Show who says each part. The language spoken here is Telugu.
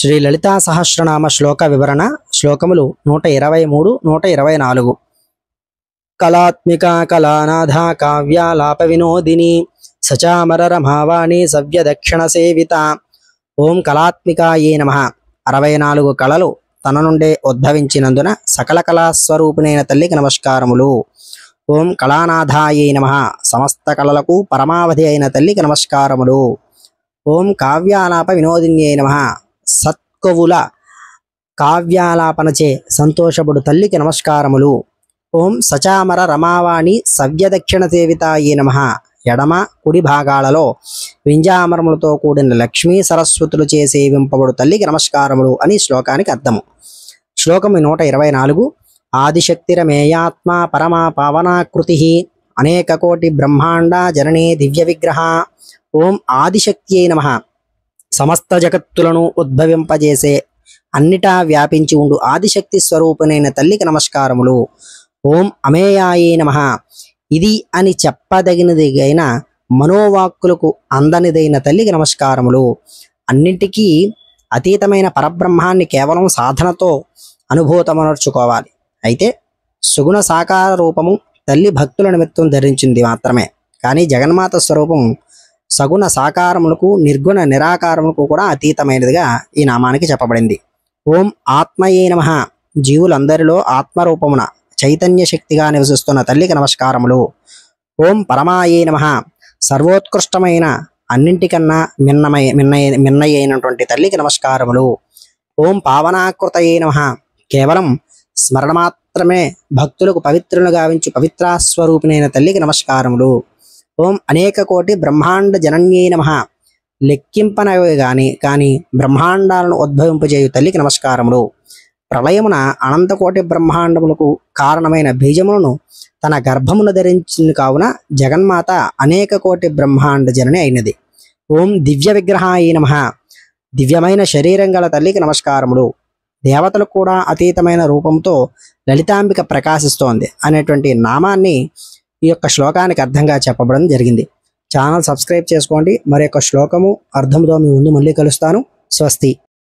Speaker 1: శ్రీ లలితా సహస్రనామ శ్లోక వివరణ శ్లోకములు 123 124 కళాత్మిక కళానాథ కావ్యాలాప వినోదిని సచామర రమావాణి సవ్య దక్షిణ సేవిత. ఓం కళాత్మికాయే నమః. 64 కళలు తన నుండే ఉద్భవించినందున సకల కళాస్వరూపిణైన తల్లికి నమస్కారములు. ఓం కళానాథాయే నమః. సమస్త కళలకు పరమావధి అయిన తల్లికి నమస్కారములు. ఓం కావ్యాలాప వినోదిన్యే నమః. సత్కవుల కావ్యాలాపనచే సంతోషపడు తల్లికి నమస్కారములు. ఓం సచామర రమావాణి సవ్యదక్షిణ సేవితాయే నమః. ఎడమ కుడి భాగాలలో వింజామరములతో కూడిన లక్ష్మీ సరస్వతులు చే సేవింపబడు తల్లికి నమస్కారములు అని శ్లోకానికి అర్థము. శ్లోకము 124. ఆదిశక్తిరమేయాత్మ పరమా పావనాకృతి అనేక కోటి బ్రహ్మాండ జననీ దివ్య విగ్రహ. ఓం ఆదిశక్తియే నమః. సమస్త జగత్తులను ఉద్భవింపజేసే అన్నిటా వ్యాపించి ఉండు ఆదిశక్తి స్వరూపునైన తల్లికి నమస్కారములు. ఓం అమేయాయే నమః. ఇది అని చెప్పదగినదిగైన మనోవాక్కులకు అందనిదైన తల్లికి నమస్కారములు. అన్నింటికీ అతీతమైన పరబ్రహ్మాన్ని కేవలం సాధనతో అనుభూతమనర్చుకోవాలి. అయితే సుగుణ సాకార రూపము తల్లి భక్తుల నిమిత్తం ధరించింది మాత్రమే. కానీ జగన్మాత స్వరూపం సగుణ సాకారములకు నిర్గుణ నిరాకారములకు కూడా అతీతమైనదిగా ఈ నామానికి చెప్పబడింది. ఓం ఆత్మయే నమః. జీవులందరిలో ఆత్మరూపమున చైతన్య శక్తిగా నివసిస్తున్న తల్లికి నమస్కారములు. ఓం పరమాయే నమః. సర్వోత్కృష్టమైన అన్నింటికన్నా మిన్నయైనటువంటి తల్లికి నమస్కారములు. ఓం పావనాకృతయే నమః. కేవలం స్మరణ మాత్రమే భక్తులకు పవిత్రులు గావించు పవిత్రాస్వరూపిణైన తల్లికి నమస్కారములు. ఓం అనేక కోటి బ్రహ్మాండ జనన్యే నమః. లెక్కింపనవి కానీ బ్రహ్మాండాలను ఉద్భవింపజేయు తల్లికి నమస్కారములు. ప్రళయమున అనంతకోటి బ్రహ్మాండములకు కారణమైన బీజములను తన గర్భమును ధరించింది కావున జగన్మాత అనేక కోటి బ్రహ్మాండ జనని అయినది. ఓం దివ్య విగ్రహాయ నమః. దివ్యమైన శరీరం గల తల్లికి నమస్కారములు. దేవతలకు కూడా అతీతమైన రూపంతో లలితాంబిక ప్రకాశిస్తోంది అనేటువంటి నామాన్ని ఈ యొక్క శ్లోకానికి అర్థంగా చెప్పబడడం జరిగింది. ఛానల్ సబ్స్క్రైబ్ చేసుకోండి. మరి యొక్క శ్లోకము అర్థంతో మీ ముందు మళ్ళీ కలుస్తాను. స్వస్తి.